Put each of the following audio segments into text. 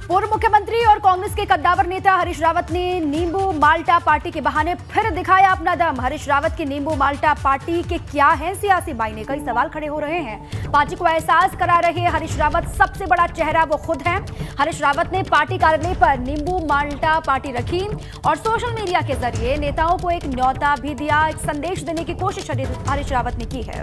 पूर्व मुख्यमंत्री और कांग्रेस के कद्दावर नेता हरीश रावत ने नींबू माल्टा पार्टी के बहाने फिर दिखाया अपना दम। हरीश रावत की नींबू माल्टा पार्टी के क्या है सियासी मायने, कई सवाल खड़े हो रहे हैं। पार्टी को एहसास करा रहे हरीश रावत, सबसे बड़ा चेहरा वो खुद हैं। हरीश रावत ने पार्टी कार्यालय पर नींबू माल्टा पार्टी रखी और सोशल मीडिया के जरिए नेताओं को एक न्योता भी दिया। एक संदेश देने की कोशिश हरीश रावत ने की है।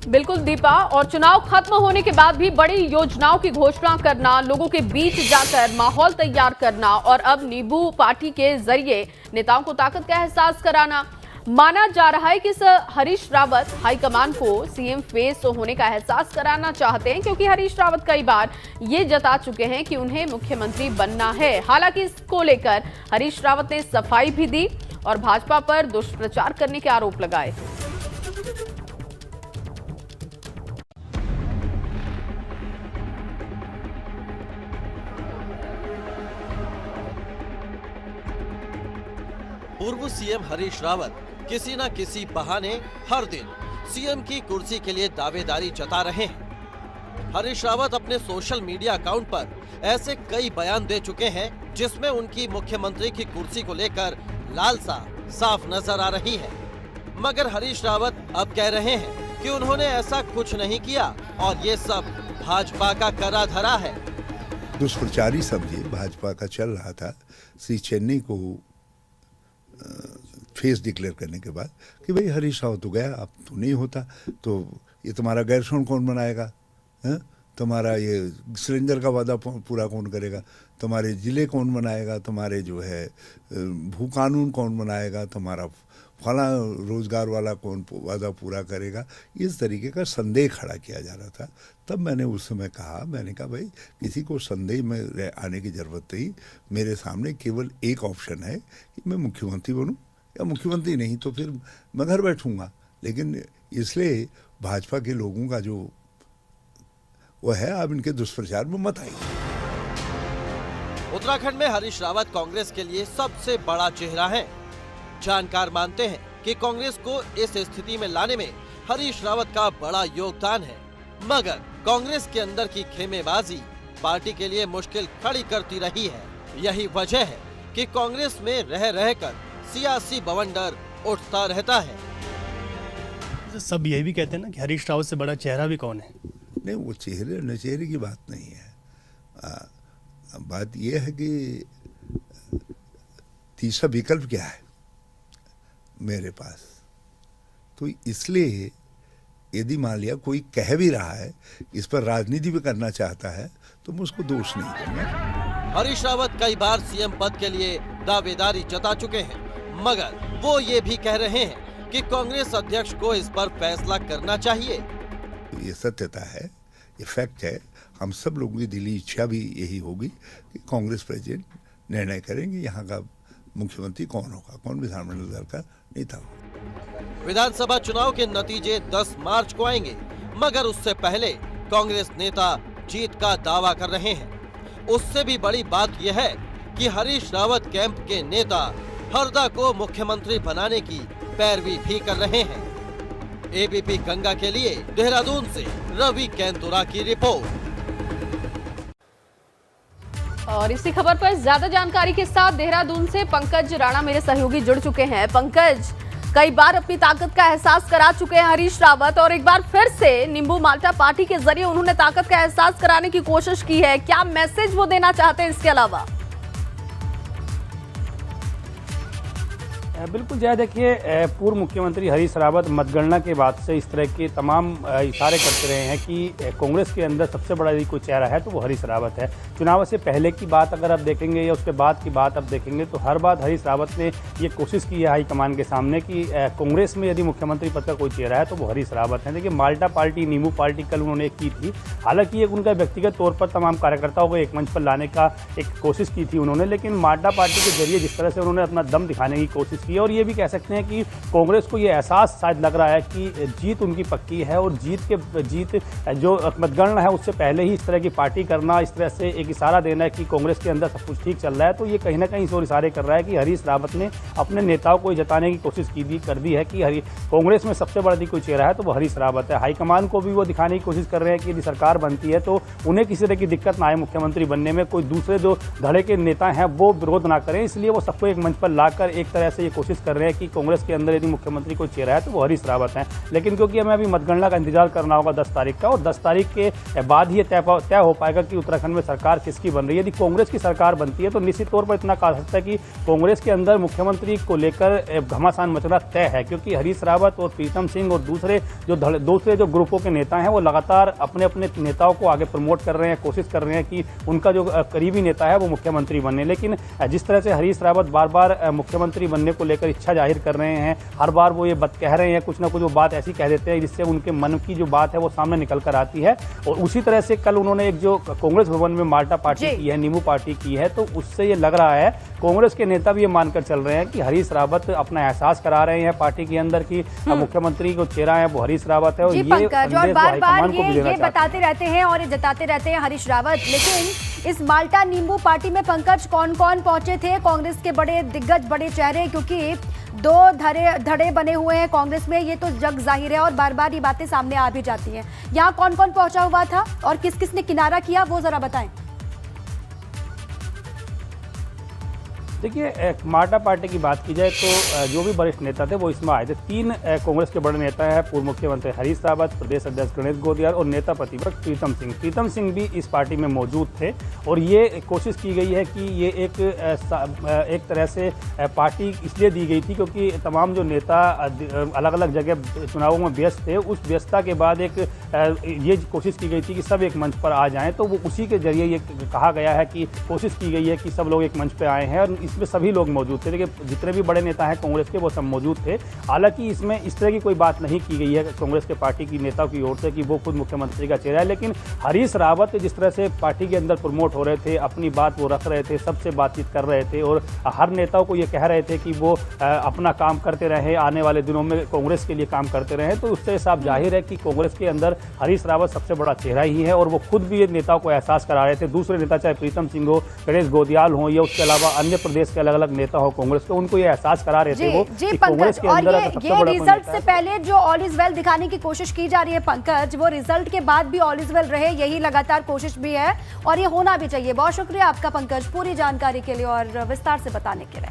बिल्कुल दीपा, और चुनाव खत्म होने के बाद भी बड़ी योजनाओं की घोषणा करना, लोगों के बीच जाकर माहौल तैयार करना और अब नींबू पार्टी के जरिए नेताओं को ताकत का एहसास कराना। माना जा रहा है कि हरीश रावत हाईकमान को सीएम फेस होने का एहसास कराना चाहते हैं, क्योंकि हरीश रावत कई बार ये जता चुके हैं कि उन्हें मुख्यमंत्री बनना है। हालांकि इसको लेकर हरीश रावत ने सफाई भी दी और भाजपा पर दुष्प्रचार करने के आरोप लगाए। पूर्व सीएम हरीश रावत किसी न किसी बहाने हर दिन सीएम की कुर्सी के लिए दावेदारी जता रहे हैं। हरीश रावत अपने सोशल मीडिया अकाउंट पर ऐसे कई बयान दे चुके हैं जिसमें उनकी मुख्यमंत्री की कुर्सी को लेकर लालसा साफ नजर आ रही है। मगर हरीश रावत अब कह रहे हैं कि उन्होंने ऐसा कुछ नहीं किया और ये सब भाजपा का करा धरा है। दुष्प्रचारी समझिए भाजपा का चल रहा था श्री चेन्नई को फेस डिक्लेयर करने के बाद कि भाई हरीश रावत तो गया, अब तो नहीं होता, तो ये तुम्हारा गैरसैंण कौन बनाएगा, तुम्हारा ये सिलेंडर का वादा पूरा कौन करेगा, तुम्हारे जिले कौन बनाएगा, तुम्हारे जो है भू कानून कौन बनाएगा, तुम्हारा फला रोजगार वाला कौन वादा पूरा करेगा। इस तरीके का संदेह खड़ा किया जा रहा था। तब मैंने उस समय कहा, मैंने कहा भाई किसी को संदेह में आने की जरूरत नहीं, मेरे सामने केवल एक ऑप्शन है कि मैं मुख्यमंत्री बनूं, या मुख्यमंत्री नहीं तो फिर मैं घर बैठूंगा। लेकिन इसलिए भाजपा के लोगों का जो वो है, आप इनके दुष्प्रचार में मत आइए। उत्तराखंड में हरीश रावत कांग्रेस के लिए सबसे बड़ा चेहरा है। जानकार मानते हैं कि कांग्रेस को इस स्थिति में लाने में हरीश रावत का बड़ा योगदान है। मगर कांग्रेस के अंदर की खेमेबाजी पार्टी के लिए मुश्किल खड़ी करती रही है। यही वजह है कि कांग्रेस में रह रहकर सियासी बवंडर उठता रहता है। सब यही भी कहते हैं ना कि हरीश रावत से बड़ा चेहरा भी कौन है। नहीं, वो चेहरे न चेहरे की बात नहीं है। बात यह है कि तीसरा विकल्प क्या है मेरे पास। तो इसलिए यदि मान लिया कोई कह भी रहा है, इस पर राजनीति भी करना चाहता है, तो मैं उसको दोष नहीं दूंगा। हरीश रावत कई बार सीएम पद के लिए दावेदारी जता चुके हैं, मगर वो ये भी कह रहे हैं कि कांग्रेस अध्यक्ष को इस पर फैसला करना चाहिए। ये सत्यता है, ये फैक्ट है। हम सब लोगों की दिली इच्छा भी यही होगी कि कांग्रेस प्रेसिडेंट निर्णय करेंगे यहाँ का मुख्यमंत्री कौन होगा, कौन विधानमंडल दल का नेता होगा। विधानसभा चुनाव के नतीजे 10 मार्च को आएंगे, मगर उससे पहले कांग्रेस नेता जीत का दावा कर रहे हैं। उससे भी बड़ी बात यह है कि हरीश रावत कैंप के नेता हरदा को मुख्यमंत्री बनाने की पैरवी भी कर रहे हैं। एबीपी गंगा के लिए देहरादून से रवि कैंतुरा की रिपोर्ट। और इसी खबर पर ज्यादा जानकारी के साथ देहरादून से पंकज राणा मेरे सहयोगी जुड़ चुके हैं। पंकज, कई बार अपनी ताकत का एहसास करा चुके हैं हरीश रावत और एक बार फिर से नींबू माल्टा पार्टी के जरिए उन्होंने ताकत का एहसास कराने की कोशिश की है। क्या मैसेज वो देना चाहते हैं इसके अलावा? बिल्कुल जय, देखिए पूर्व मुख्यमंत्री हरीश रावत मतगणना के बाद से इस तरह के तमाम इशारे करते रहे हैं कि कांग्रेस के अंदर सबसे बड़ा यदि कोई चेहरा है तो वो हरीश रावत है। चुनाव से पहले की बात अगर आप देखेंगे या उसके बाद की बात आप देखेंगे तो हर बार हरीश रावत ने ये कोशिश की है हाईकमान के सामने कि कांग्रेस में यदि मुख्यमंत्री पद का कोई चेहरा है तो वो हरीश रावत है। देखिए माल्टा पार्टी, नींबू पार्टी कल उन्होंने की थी। हालांकि एक उनका व्यक्तिगत तौर पर तमाम कार्यकर्ताओं को एक मंच पर लाने का एक कोशिश की थी उन्होंने, लेकिन माल्टा पार्टी के जरिए जिस तरह से उन्होंने अपना दम दिखाने की कोशिश सकती है। और ये भी कह सकते हैं कि कांग्रेस को ये एहसास शायद लग रहा है कि जीत उनकी पक्की है और जीत जो मतगणना है उससे पहले ही इस तरह की पार्टी करना, इस तरह से एक इशारा देना है कि कांग्रेस के अंदर सब कुछ ठीक चल रहा है, तो ये कहीं ना कहीं इस ओर इशारे कर रहा है कि हरीश रावत ने अपने नेताओं को जताने की कोशिश कर दी है कि कांग्रेस में सबसे बड़ा कोई चेहरा है तो वो हरीश रावत है। हाईकमान को भी वो दिखाने की कोशिश कर रहे हैं कि यदि सरकार बनती है तो उन्हें किसी तरह की दिक्कत ना आए मुख्यमंत्री बनने में, कोई दूसरे जो धड़े के नेता हैं वो विरोध ना करें, इसलिए वो सबको एक मंच पर लाकर एक तरह से ये कोशिश कर रहे हैं कि कांग्रेस के अंदर यदि मुख्यमंत्री कोई चेहरा है तो वो हरीश रावत है। लेकिन क्योंकि हमें अभी मतगणना का इंतजार करना होगा 10 तारीख का, और 10 तारीख के बाद ही तय हो पाएगा कि उत्तराखंड में सरकार किसकी बन रही है। यदि कांग्रेस की सरकार बनती है तो निश्चित तौर पर इतना कहा सकता है कि कांग्रेस के अंदर मुख्यमंत्री को लेकर घमासान मचना तय है, क्योंकि हरीश रावत और प्रीतम सिंह और दूसरे जो ग्रुपों के नेता हैं वो लगातार अपने अपने नेताओं को आगे प्रमोट कर रहे हैं, कोशिश कर रहे हैं कि उनका जो करीबी नेता है वो मुख्यमंत्री बने। लेकिन जिस तरह से हरीश रावत बार बार मुख्यमंत्री बनने को लेकर इच्छा जाहिर कर रहे हैं, हर बार वो ये बात कह रहे हैं, कुछ ना कुछ वो बात ऐसी कह देते हैं जिससे उनके मन की जो बात है वो सामने निकल कर आती है। और उसी तरह से कल उन्होंने एक जो कांग्रेस भवन में माल्टा पार्टी की है, नींबू पार्टी की है, तो उससे ये लग रहा है कांग्रेस के नेता भी ये मानकर चल रहे हैं कि हरीश रावत अपना एहसास करा रहे हैं पार्टी के अंदर की मुख्यमंत्री को चेहरा है वो हरीश रावत है। और जी ये पंकज, और बार बार ये बताते हैं। रहते हैं और ये जताते रहते हैं हरीश रावत, लेकिन इस माल्टा नींबू पार्टी में पंकज कौन कौन पहुंचे थे? कांग्रेस के बड़े दिग्गज, बड़े चेहरे, क्योंकि 2 धड़े बने हुए हैं कांग्रेस में, ये तो जग जाहिर है और बार बार ये बातें सामने आ भी जाती हैं। यहाँ कौन कौन पहुंचा हुआ था और किस किस ने किनारा किया, वो जरा बताएं। देखिए, माल्टा पार्टी की बात की जाए तो जो भी वरिष्ठ नेता थे वो इसमें आए थे। 3 कांग्रेस के बड़े नेता हैं, पूर्व मुख्यमंत्री हरीश रावत, प्रदेश अध्यक्ष गणेश गोदियाल और नेता प्रतिपक्ष प्रीतम सिंह। प्रीतम सिंह भी इस पार्टी में मौजूद थे और ये कोशिश की गई है कि ये एक तरह से पार्टी इसलिए दी गई थी क्योंकि तमाम जो नेता अलग अलग जगह चुनावों में व्यस्त थे, उस व्यस्तता के बाद ये कोशिश की गई थी कि सब एक मंच पर आ जाएँ, तो वो उसी के जरिए ये कहा गया है कि कोशिश की गई है कि सब लोग एक मंच पर आए हैं और इसमें सभी लोग मौजूद थे। देखिए, जितने भी बड़े नेता हैं कांग्रेस के वो सब मौजूद थे। हालांकि इसमें इस तरह की कोई बात नहीं की गई है कांग्रेस के पार्टी की नेताओं की ओर से कि वो खुद मुख्यमंत्री का चेहरा है, लेकिन हरीश रावत जिस तरह से पार्टी के अंदर प्रमोट हो रहे थे, अपनी बात वो रख रहे थे, सबसे बातचीत कर रहे थे और हर नेताओं को ये कह रहे थे कि वो अपना काम करते रहे, आने वाले दिनों में कांग्रेस के लिए काम करते रहे, तो उससे साफ जाहिर है कि कांग्रेस के अंदर हरीश रावत सबसे बड़ा चेहरा ही है और वो खुद भी नेताओं को एहसास करा रहे थे। दूसरे नेता चाहे प्रीतम सिंह हो, गणेश गोदियाल हो या उसके अलावा अन्य प्रदेश के अलग अलग नेता हो कांग्रेस के, उनको ये एहसास करा रहे थे वो कि कांग्रेस के अंदर ये रिजल्ट से पहले जो ऑल इज वेल दिखाने की कोशिश की जा रही है पंकज, वो रिजल्ट के बाद भी ऑल इज वेल रहे, यही लगातार कोशिश भी है और ये होना भी चाहिए। बहुत शुक्रिया आपका पंकज पूरी जानकारी के लिए और विस्तार से बताने के लिए।